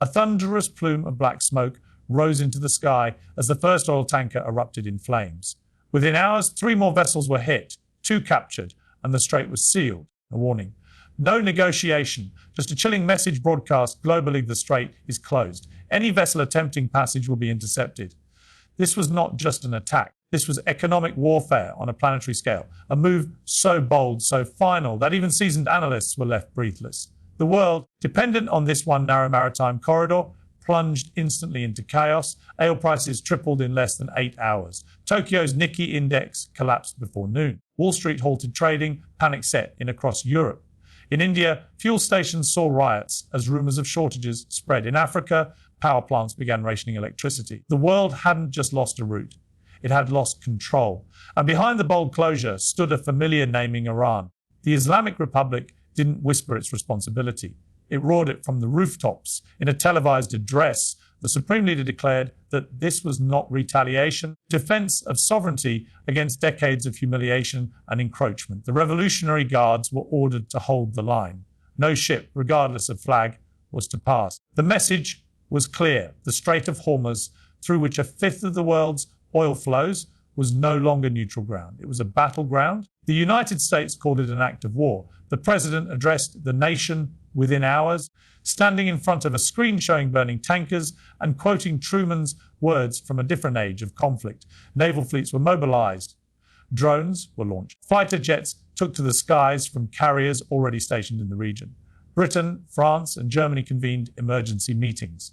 A thunderous plume of black smoke rose into the sky as the first oil tanker erupted in flames. Within hours, 3 more vessels were hit, 2 captured, and the strait was sealed. A warning. No negotiation, just a chilling message broadcast globally: the strait is closed. Any vessel attempting passage will be intercepted. This was not just an attack. This was economic warfare on a planetary scale, a move so bold, so final, that even seasoned analysts were left breathless. The world, dependent on this one narrow maritime corridor, plunged instantly into chaos. Oil prices tripled in less than 8 hours. Tokyo's Nikkei index collapsed before noon. Wall Street halted trading, panic set in across Europe. In India, fuel stations saw riots as rumors of shortages spread. In Africa, power plants began rationing electricity. The world hadn't just lost a route, it had lost control. And behind the bold closure stood a familiar naming: Iran. The Islamic Republic didn't whisper its responsibility. It roared it from the rooftops. In a televised address, the Supreme Leader declared that this was not retaliation, defense of sovereignty against decades of humiliation and encroachment. The Revolutionary Guards were ordered to hold the line. No ship, regardless of flag, was to pass. The message was clear. The Strait of Hormuz, through which 1/5 of the world's oil flows, was no longer neutral ground. It was a battleground. The United States called it an act of war. The president addressed the nation within hours, standing in front of a screen showing burning tankers and quoting Truman's words from a different age of conflict. Naval fleets were mobilized. Drones were launched. Fighter jets took to the skies from carriers already stationed in the region. Britain, France, and Germany convened emergency meetings.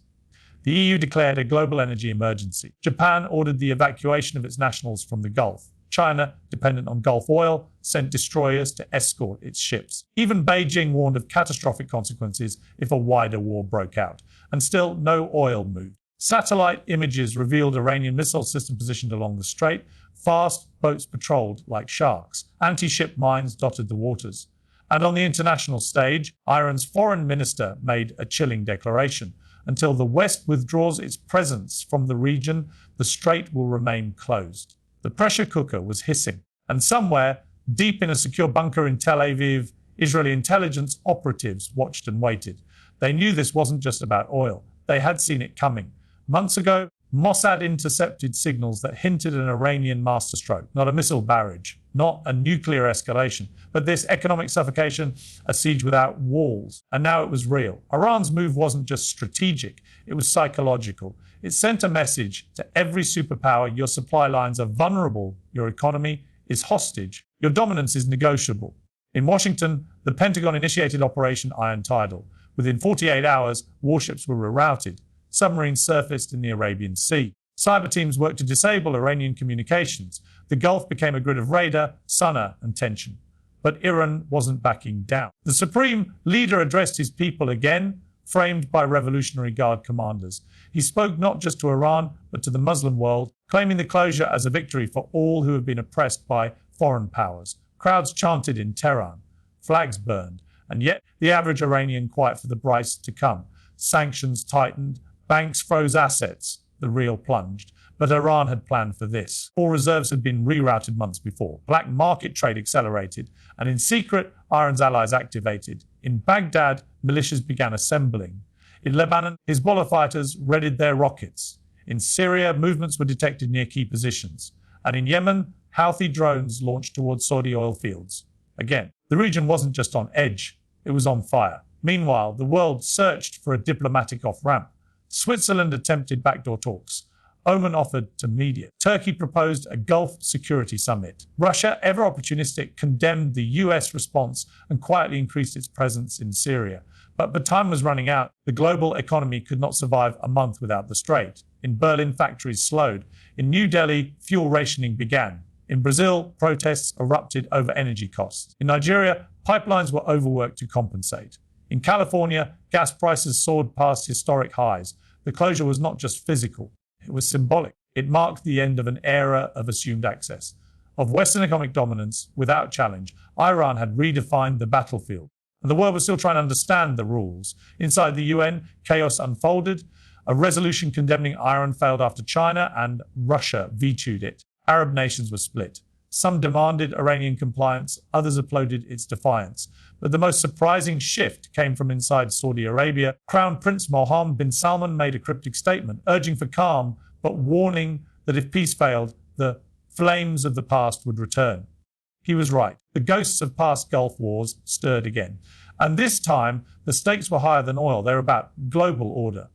The EU declared a global energy emergency. Japan ordered the evacuation of its nationals from the Gulf. China, dependent on Gulf oil, sent destroyers to escort its ships. Even Beijing warned of catastrophic consequences if a wider war broke out. And still, no oil moved. Satellite images revealed Iranian missile system positioned along the strait. Fast boats patrolled like sharks. Anti-ship mines dotted the waters. And on the international stage, Iran's foreign minister made a chilling declaration. Until the West withdraws its presence from the region, the strait will remain closed. The pressure cooker was hissing, and somewhere, deep in a secure bunker in Tel Aviv, Israeli intelligence operatives watched and waited. They knew this wasn't just about oil. They had seen it coming. Months ago, Mossad intercepted signals that hinted an Iranian masterstroke, not a missile barrage, not a nuclear escalation, but this economic suffocation, a siege without walls. And now it was real. Iran's move wasn't just strategic, it was psychological. It sent a message to every superpower: your supply lines are vulnerable, your economy is hostage, your dominance is negotiable. In Washington, the Pentagon initiated Operation Iron Tidal. Within 48 hours, warships were rerouted. Submarines surfaced in the Arabian Sea. Cyber teams worked to disable Iranian communications. The Gulf became a grid of radar, sonar, and tension. But Iran wasn't backing down. The Supreme Leader addressed his people again, framed by Revolutionary Guard commanders. He spoke not just to Iran, but to the Muslim world, claiming the closure as a victory for all who have been oppressed by foreign powers. Crowds chanted in Tehran. Flags burned. And yet, the average Iranian quiet for the price to come. Sanctions tightened. Banks froze assets. The real plunged. But Iran had planned for this. All reserves had been rerouted months before. Black market trade accelerated. And in secret, Iran's allies activated. In Baghdad, militias began assembling. In Lebanon, Hezbollah fighters readied their rockets. In Syria, movements were detected near key positions. And in Yemen, Houthi drones launched towards Saudi oil fields. Again, the region wasn't just on edge, it was on fire. Meanwhile, the world searched for a diplomatic off-ramp. Switzerland attempted backdoor talks. Oman offered to mediate. Turkey proposed a Gulf security summit. Russia, ever opportunistic, condemned the US response and quietly increased its presence in Syria. But time was running out. The global economy could not survive a month without the strait. In Berlin, factories slowed. In New Delhi, fuel rationing began. In Brazil, protests erupted over energy costs. In Nigeria, pipelines were overworked to compensate. In California, gas prices soared past historic highs. The closure was not just physical, it was symbolic. It marked the end of an era of assumed access, of Western economic dominance without challenge. Iran had redefined the battlefield, and the world was still trying to understand the rules. Inside the UN, chaos unfolded. A resolution condemning Iran failed after China and Russia vetoed it. Arab nations were split. Some demanded Iranian compliance, others applauded its defiance. But the most surprising shift came from inside Saudi Arabia. Crown Prince Mohammed bin Salman made a cryptic statement, urging for calm, but warning that if peace failed, the flames of the past would return. He was right. The ghosts of past Gulf wars stirred again. And this time, the stakes were higher than oil. They were about global order.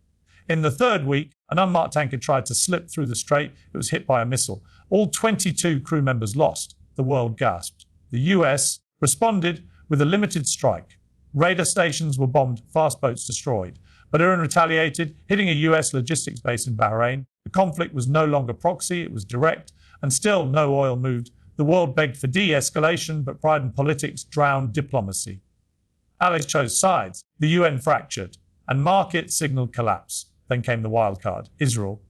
In the third week, an unmarked tanker tried to slip through the strait. It was hit by a missile. All 22 crew members lost. The world gasped. The US responded with a limited strike. Radar stations were bombed, fast boats destroyed. But Iran retaliated, hitting a US logistics base in Bahrain. The conflict was no longer proxy, it was direct, and still no oil moved. The world begged for de-escalation, but pride in politics drowned diplomacy. Allies chose sides. The UN fractured, and markets signaled collapse. Then came the wild card, Israel.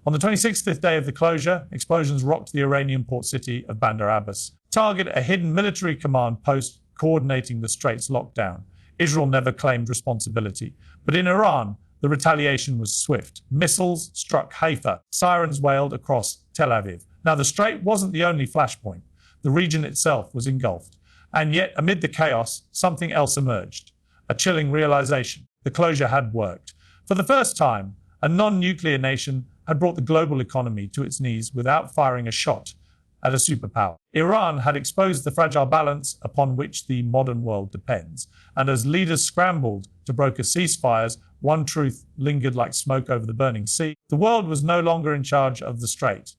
On the 26th day of the closure, explosions rocked the Iranian port city of Bandar Abbas. Target a hidden military command post coordinating the strait's lockdown. Israel never claimed responsibility. But in Iran, the retaliation was swift. Missiles struck Haifa. Sirens wailed across Tel Aviv. Now, the strait wasn't the only flashpoint. The region itself was engulfed. And yet, amid the chaos, something else emerged. A chilling realization. The closure had worked. For the first time, a non-nuclear nation had brought the global economy to its knees without firing a shot at a superpower. Iran had exposed the fragile balance upon which the modern world depends. And as leaders scrambled to broker ceasefires, one truth lingered like smoke over the burning sea. The world was no longer in charge of the strait.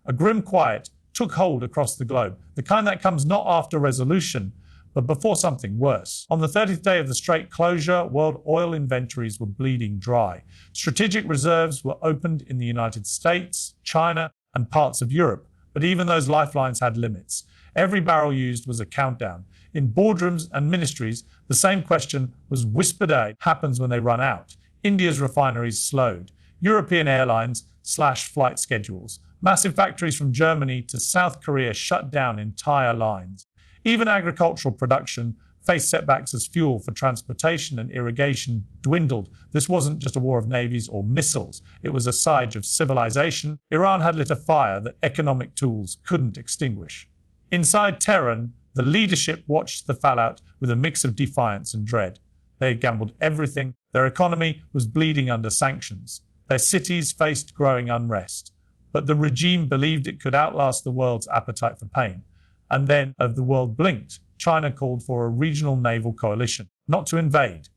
A grim quiet took hold across the globe, the kind that comes not after resolution, but before something worse. On the 30th day of the strait closure, world oil inventories were bleeding dry. Strategic reserves were opened in the United States, China, and parts of Europe, but even those lifelines had limits. Every barrel used was a countdown. In boardrooms and ministries, the same question was whispered out: happens when they run out. India's refineries slowed. European airlines slashed flight schedules. Massive factories from Germany to South Korea shut down entire lines. Even agricultural production faced setbacks as fuel for transportation and irrigation dwindled. This wasn't just a war of navies or missiles. It was a siege of civilization. Iran had lit a fire that economic tools couldn't extinguish. Inside Tehran, the leadership watched the fallout with a mix of defiance and dread. They had gambled everything. Their economy was bleeding under sanctions. Their cities faced growing unrest. But the regime believed it could outlast the world's appetite for pain. And then, as the world blinked, China called for a regional naval coalition, not to invade,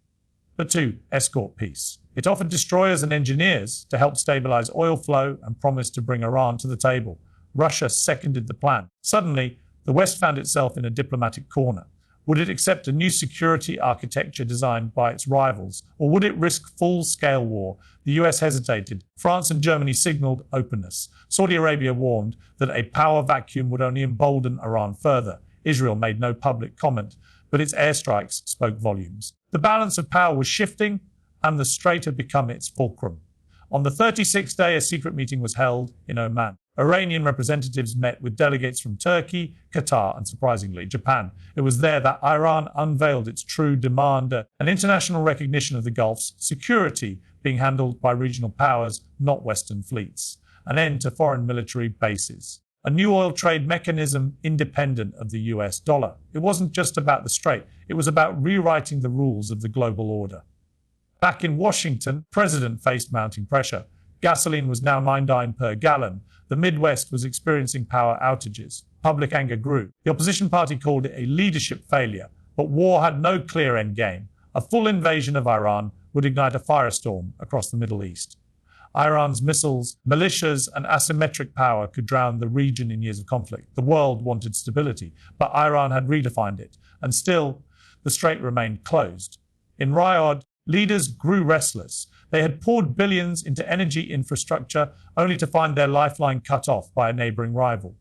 but to escort peace. It offered destroyers and engineers to help stabilize oil flow and promised to bring Iran to the table. Russia seconded the plan. Suddenly, the West found itself in a diplomatic corner. Would it accept a new security architecture designed by its rivals, or would it risk full-scale war? The US hesitated. France and Germany signaled openness. Saudi Arabia warned that a power vacuum would only embolden Iran further. Israel made no public comment, but its airstrikes spoke volumes. The balance of power was shifting, and the strait had become its fulcrum. On the 36th day, a secret meeting was held in Oman. Iranian representatives met with delegates from Turkey, Qatar, and surprisingly, Japan. It was there that Iran unveiled its true demand, an international recognition of the Gulf's security being handled by regional powers, not Western fleets. An end to foreign military bases. A new oil trade mechanism independent of the US dollar. It wasn't just about the strait. It was about rewriting the rules of the global order. Back in Washington, the president faced mounting pressure. Gasoline was now $9 per gallon. The Midwest was experiencing power outages. Public anger grew. The opposition party called it a leadership failure, but war had no clear end game. A full invasion of Iran would ignite a firestorm across the Middle East. Iran's missiles, militias, and asymmetric power could drown the region in years of conflict. The world wanted stability, but Iran had redefined it, and still, the strait remained closed. In Riyadh, leaders grew restless. They had poured billions into energy infrastructure only to find their lifeline cut off by a neighboring rival.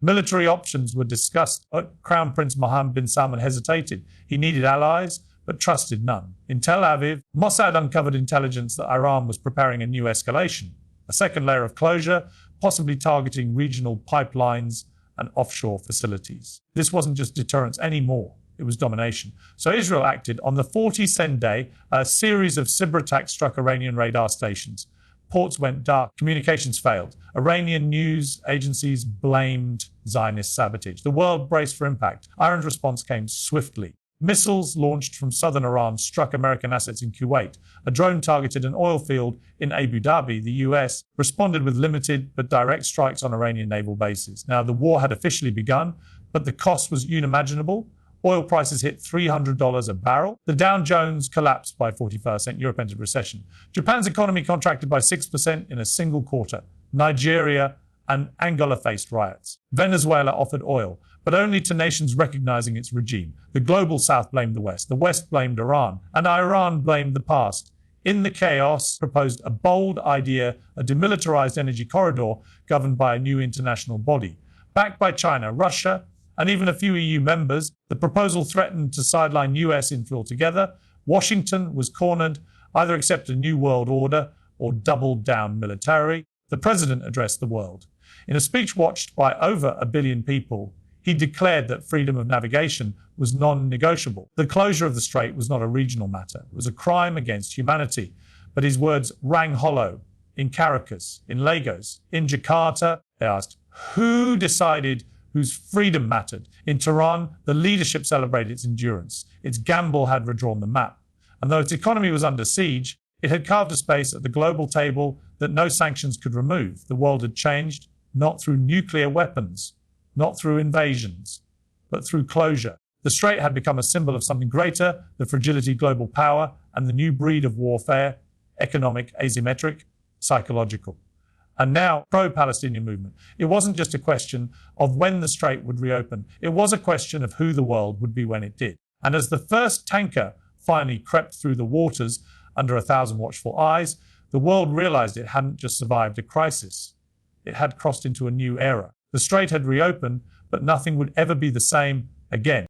Military options were discussed, but Crown Prince Mohammed bin Salman hesitated. He needed allies, but trusted none. In Tel Aviv, Mossad uncovered intelligence that Iran was preparing a new escalation, a second layer of closure, possibly targeting regional pipelines and offshore facilities. This wasn't just deterrence anymore. It was domination. So Israel acted. On the 42nd day, a series of cyber attacks struck Iranian radar stations. Ports went dark, communications failed. Iranian news agencies blamed Zionist sabotage. The world braced for impact. Iran's response came swiftly. Missiles launched from southern Iran struck American assets in Kuwait. A drone targeted an oil field in Abu Dhabi. The US responded with limited but direct strikes on Iranian naval bases. Now, the war had officially begun, but the cost was unimaginable. Oil prices hit $300 a barrel. The Dow Jones collapsed by 41%. Europe entered recession. Japan's economy contracted by 6% in a single quarter. Nigeria and Angola faced riots. Venezuela offered oil, but only to nations recognizing its regime. The global south blamed the West blamed Iran, and Iran blamed the past. In the chaos, proposed a bold idea, a demilitarized energy corridor governed by a new international body. Backed by China, Russia, and even a few EU members, the proposal threatened to sideline US influence altogether. Washington was cornered, either accept a new world order or double down militarily. The president addressed the world. In a speech watched by over 1 billion people, he declared that freedom of navigation was non-negotiable. The closure of the strait was not a regional matter. It was a crime against humanity. But his words rang hollow in Caracas, in Lagos, in Jakarta. They asked, who decided whose freedom mattered? In Tehran, the leadership celebrated its endurance. Its gamble had redrawn the map. And though its economy was under siege, it had carved a space at the global table that no sanctions could remove. The world had changed, not through nuclear weapons, not through invasions, but through closure. The strait had become a symbol of something greater, the fragility of global power, and the new breed of warfare, economic, asymmetric, psychological. And now, pro-Palestinian movement. It wasn't just a question of when the strait would reopen. It was a question of who the world would be when it did. And as the first tanker finally crept through the waters under 1,000 watchful eyes, the world realized it hadn't just survived a crisis. It had crossed into a new era. The strait had reopened, but nothing would ever be the same again.